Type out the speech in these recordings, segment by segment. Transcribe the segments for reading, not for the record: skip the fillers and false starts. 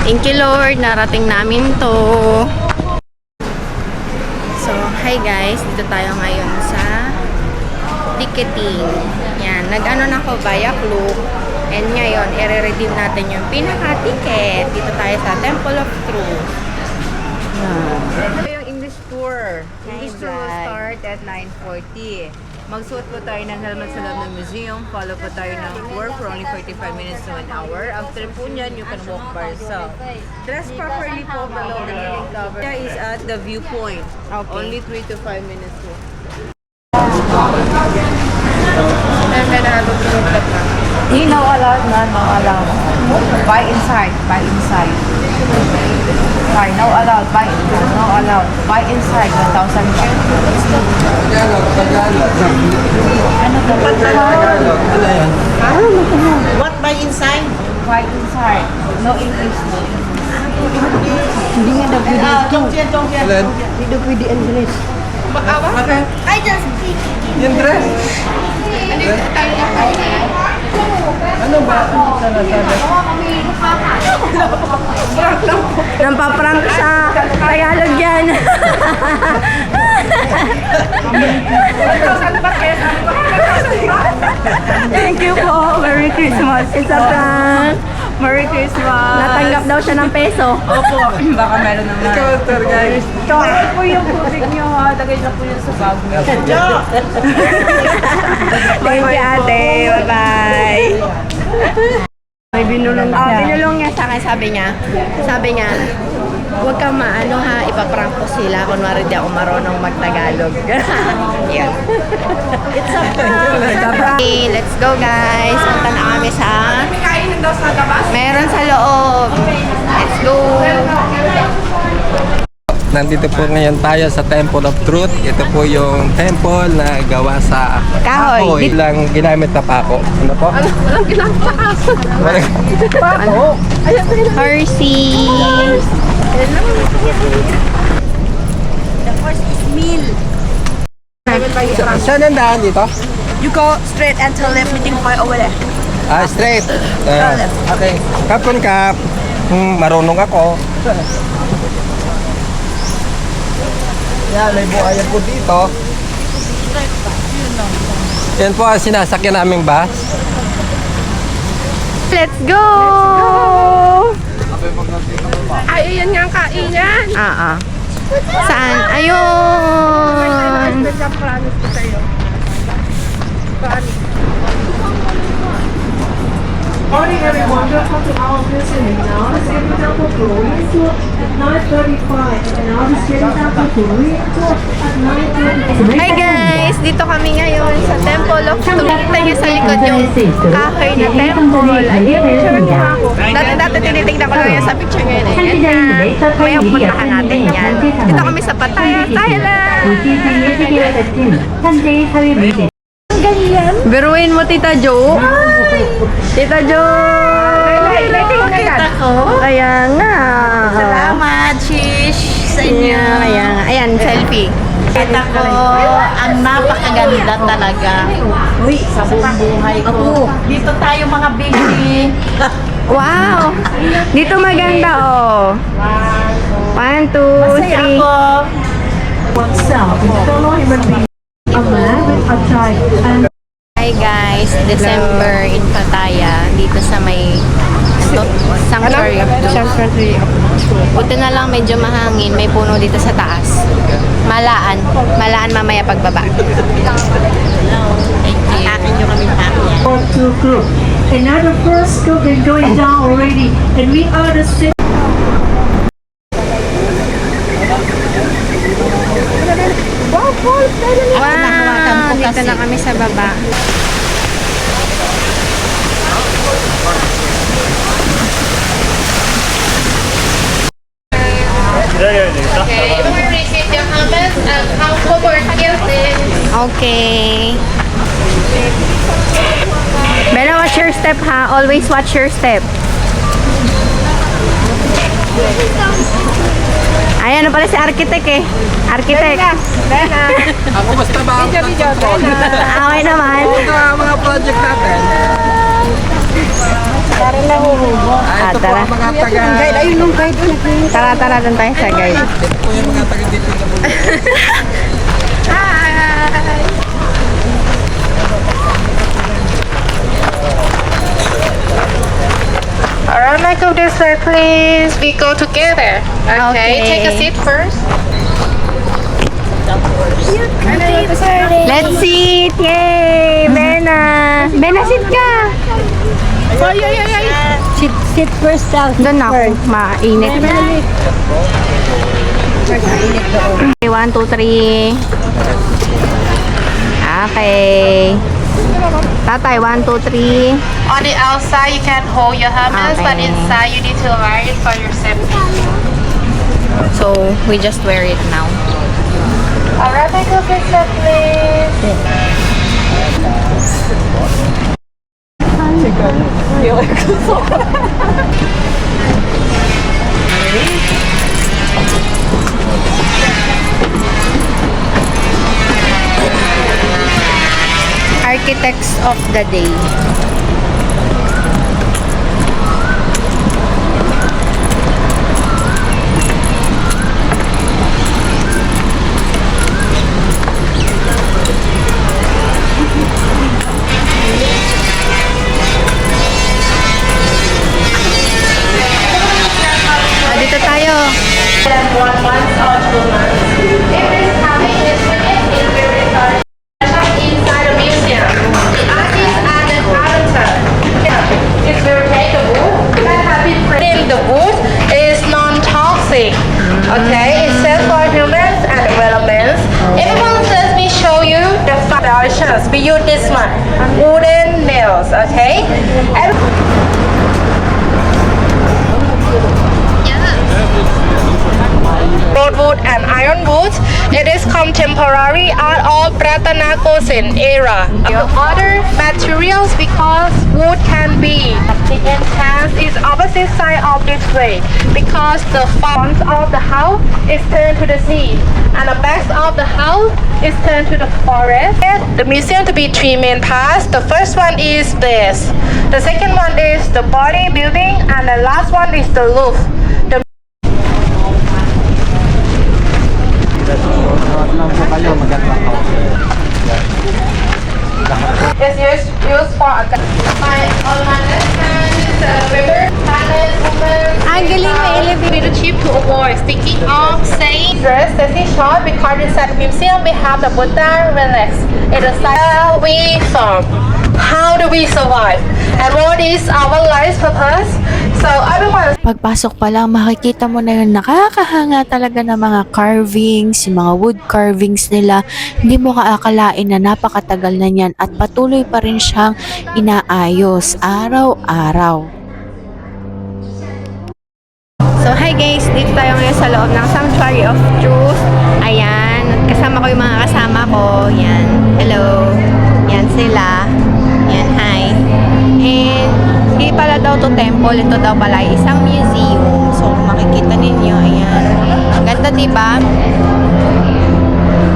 Thank you Lord, narating namin to. So, hi guys, dito tayo ngayon sa ticketing. Yan, nag-ano na ako via Klook. And ngayon, i-redeem natin yung pinaka-ticket. Dito tayo sa Temple of Truth. Yan. Ito yung English tour. English tour will Bye. start at 9:40. Magsuot po tayo ng helmet sa loob ng museum. Follow po tayo ng tour for only 45 minutes to an hour. After po nyan, you can walk by yourself. Dress properly po below the hearing cover. Here is at the viewpoint. Okay. Only 3 to 5 minutes po. No allowed, no allowed. Buy inside, buy inside. Sorry, no allowed, buy inside, no allowed. Buy inside, 1,000 yen. What by inside? Buy inside. No English, no English. Hindi nga daw pwede ito. Hindi daw pwede English. I just speak. Yung dress? Ano ba? Nampaprank sa Tagalog yan. Thank you po. Merry Christmas. It's a prank. Merry Christmas. Natanggap daw siya ng peso. Opo, baka meron naman. Ikaw, tour guide. Ito po yung tubig nyo ha. Lagay na po yun sa bag nyo. Thank you ate. Bye-bye. May binulong Binulong niya sa akin, sabi niya, huwag kang maano ha, ipaprank ko sila. Kunwari di ako marunong mag-Tagalog. Yan. It's a prank. Okay, let's go guys. Punta na kami sa... Meron sa loob. Let's go. Nandito po ngayon tayo sa Temple of Truth. Ito po yung temple na gawa sa Kahoy. Lang ginamit na pako. Ano po? Walang ginamit sa kaso. Pako? Horsey. The first is meal. Saan ang daan dito? You go straight until left meeting point over there. Straight. Okay. Kapon kap. Marunong ako. Yan, may buhayan po dito. Yan po ang sinasakyan naming bus. Let's go! Ay, ayan nga ang kainan. Saan? Ayun! Promise ko sa'yo. Morning everyone, welcome to our museum. Now is the temple Korean tour at 9:35 and now is the temple Korean tour at 9:30. Hi guys! Dito kami ngayon sa Temple of Truth. Tayo sa likod yung kahoy na temple. Ayun, picture niya ako. Dati tinitignan ko lang yan sa picture ngayon. Ayan na. May puntahan natin yan. Dito kami sa Pattaya, Thailand. Biruin mo, Tita Jo. Tita Jo! Nakita ko. Ayan nga. Salamat, shish, sa inyo. Ayan, selfie. Kita ko, ang napakaganda talaga. Uy, sa buong buhay ko. Dito tayo mga baby. Wow! Dito maganda, oh. 1, 2, Masaya 3. ako. Oneself is fellow human being. A man with a child and Hi guys, December in Pattaya. Dito sa may Sanctuary of Truth. Buti na lang medyo mahangin. May puno dito sa taas. Malaan. Malaan mamaya pagbaba. Akin nyo kami pamilya. to group. And now the first group is going down already. And we are the same. Wow! Dito na kami sa baba. Okay. Bella, watch your step ha. Always watch your step. Ayan na pala si architect eh. Architect. Ako basta ba ang control? Okay naman. Ito ang mga project natin. nahuhubog. Ah, ito po tara. ang mga taga... Tara, doon tayo sa guide. Ito po yung mga taga dito na Alright, Michael, this way, please. We go together. Okay, Okay. take a seat first. Let's sit! Yay! Bena! Bena, sit ka! Sit first down. Doon ako. Mainit. Okay, 1, 2, 3. Okay. Tatay, 1, 2, 3. On the outside, you can hold your helmets, but Okay. inside, you need to wear it for your safety. So, we just wear it now. Alright, Michael, this way, please. Architects of the day. Dito tayo. Inside the museum, the artist Alan Arrington. It's very breakable. That have been printed in the wood is non-toxic. Okay, it's safe for humans and developments. Everyone, let me show you the foundations. We use this one, wooden nails. Okay. Roadwood and ironwood. It is contemporary art of Pratanakosin era. Other materials because wood can be the entrance is opposite side of this way because the front of the house is turned to the sea and the back of the house is turned to the forest. The museum to be three main parts. The first one is this. The second one is the body building and the last one is the roof. The is used for all my lessons, river, planets, women. Ang galing na Leadership to avoid sticking off, saying dress is short because inside the museum we have the Buddha relics. It is like where we from, how do we survive, and what is our life purpose. So everyone. Pagpasok pa lang, makikita mo na yun, nakakahanga talaga ng mga carvings, yung mga wood carvings nila. Hindi mo kaakalain na napakatagal na yan at patuloy pa rin siyang inaayos araw-araw. So, hi guys! Dito tayo ngayon sa loob ng Sanctuary of Truth. Ayan. Kasama ko yung mga kasama ko. Yan. Hello. Yan sila. Yan. Hi. And, hindi pala daw to temple. Ito daw pala ay isang museum. So, makikita ninyo. Ayan. Ang ganda, diba?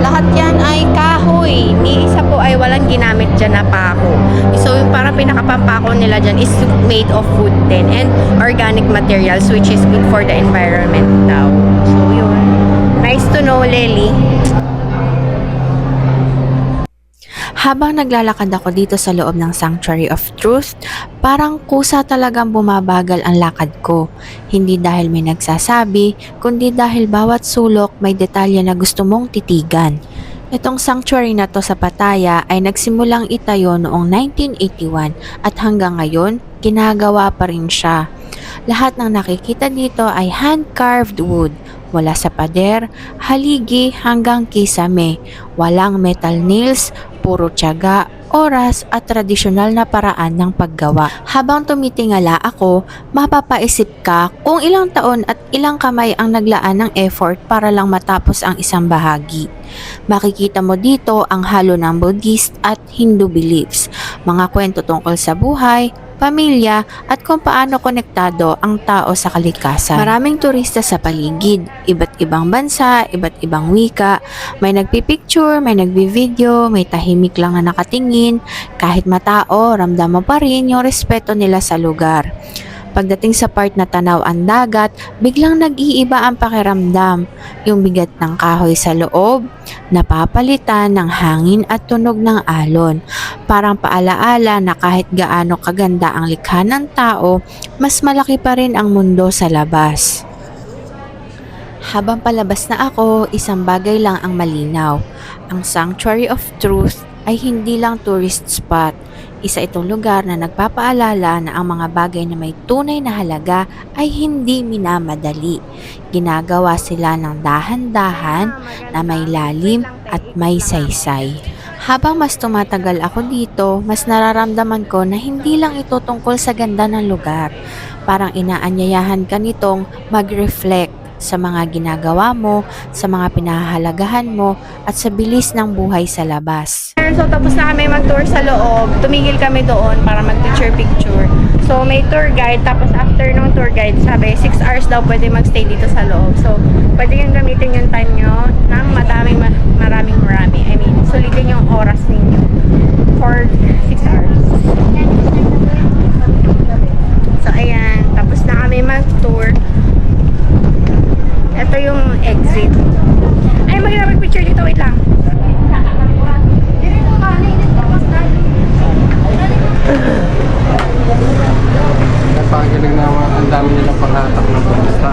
Lahat yan ay kahoy. Ni isa po ay walang ginamit dyan na pako. So, yung parang pinakapampako nila dyan is made of wood din and organic materials which is good for the environment daw. So, yun. Nice to know, Lely. Habang naglalakad ako dito sa loob ng Sanctuary of Truth, parang kusa talagang bumabagal ang lakad ko. Hindi dahil may nagsasabi, kundi dahil bawat sulok may detalye na gusto mong titigan. Itong sanctuary na to sa Pattaya ay nagsimulang itayo noong 1981 at hanggang ngayon, ginagawa pa rin siya. Lahat ng nakikita dito ay hand-carved wood. Wala sa pader, haligi hanggang kisame. Walang metal nails, puro tiyaga, oras at tradisyonal na paraan ng paggawa. Habang tumitingala ako, mapapaisip ka kung ilang taon at ilang kamay ang naglaan ng effort para lang matapos ang isang bahagi. Makikita mo dito ang halo ng Buddhist at Hindu beliefs, mga kwento tungkol sa buhay, pamilya at kung paano konektado ang tao sa kalikasan. Maraming turista sa paligid, iba't ibang bansa, iba't ibang wika, may nagpipicture, may nagbi-video, may tahimik lang na nakatingin, kahit matao, ramdam mo pa rin yung respeto nila sa lugar. Pagdating sa part na tanaw ang dagat, biglang nag-iiba ang pakiramdam. Yung bigat ng kahoy sa loob, napapalitan ng hangin at tunog ng alon. Parang paalaala na kahit gaano kaganda ang likha ng tao, mas malaki pa rin ang mundo sa labas. Habang palabas na ako, isang bagay lang ang malinaw. Ang Sanctuary of Truth ay hindi lang tourist spot. Isa itong lugar na nagpapaalala na ang mga bagay na may tunay na halaga ay hindi minamadali. Ginagawa sila ng dahan-dahan na may lalim at may saysay. Habang mas tumatagal ako dito, mas nararamdaman ko na hindi lang ito tungkol sa ganda ng lugar. Parang inaanyayahan ka nitong mag-reflect sa mga ginagawa mo, sa mga pinahahalagahan mo, at sa bilis ng buhay sa labas. So tapos na kami mag-tour sa loob, tumigil kami doon para mag-picture-picture. So may tour guide, tapos after nung tour guide, sabi 6 hours daw pwede magstay dito sa loob. So pwede yung gamitin yung time nyo ng maraming. I mean, sulitin yung oras ninyo for 6 hours. So ayan, tapos na kami mag-tour. Ito yung exit. Ay, mag-picture dito. Wait lang. Napagaling naman, ang dami nilang panghatak ng basta.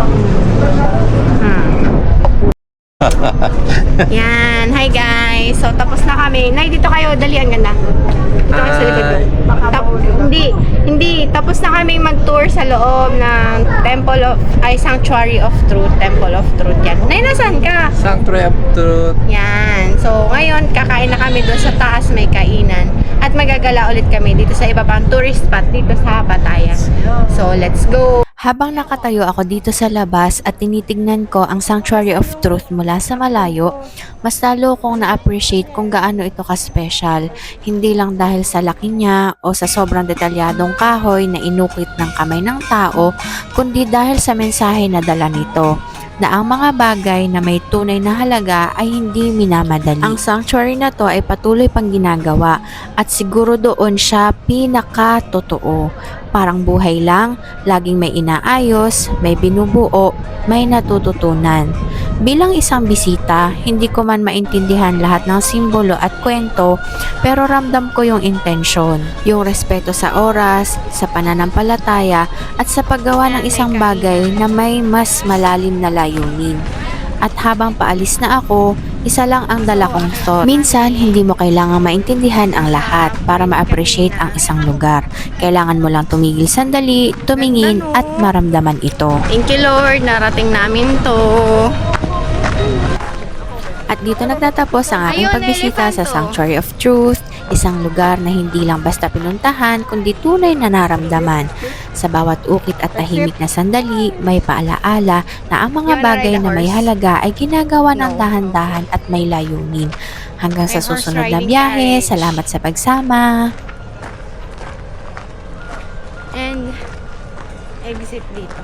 Yan. Hi guys. So, tapos na kami. Nay, dito kayo. Dali, ang ganda. Dito kayo sa likod ko. Hindi. Tapos na kami mag-tour sa loob ng Sanctuary of Truth. Temple of Truth yan. Nay, nasan ka? Sanctuary of Truth. Yan. So, ngayon, kakain na kami doon sa taas, may kainan. At magagala ulit kami dito sa iba pang tourist spot dito sa Pattaya. So, let's go! Habang nakatayo ako dito sa labas at tinitignan ko ang Sanctuary of Truth mula sa malayo, mas lalo kong na-appreciate kung gaano ito ka-special. Hindi lang dahil sa laki niya o sa sobrang detalyadong kahoy na inukit ng kamay ng tao, kundi dahil sa mensahe na dala nito, na ang mga bagay na may tunay na halaga ay hindi minamadali. Ang sanctuary na to ay patuloy pang ginagawa at siguro doon siya pinaka-totoo. Parang buhay lang, laging may inaayos, may binubuo, may natututunan. Bilang isang bisita, hindi ko man maintindihan lahat ng simbolo at kwento, pero ramdam ko yung intensyon, yung respeto sa oras, sa pananampalataya, at sa paggawa ng isang bagay na may mas malalim na layunin. At habang paalis na ako, isa lang ang dala kong thought. Minsan, hindi mo kailangang maintindihan ang lahat para ma-appreciate ang isang lugar. Kailangan mo lang tumigil sandali, tumingin at maramdaman ito. Thank you, Lord. Narating namin to. At dito nagtatapos ang aking pagbisita sa Sanctuary of Truth, isang lugar na hindi lang basta pinuntahan kundi tunay na naramdaman. Sa bawat ukit at tahimik na sandali, may paalaala na ang mga bagay na may halaga ay ginagawa ng dahan-dahan at may layunin. Hanggang sa susunod na biyahe, salamat sa pagsama. And exit dito.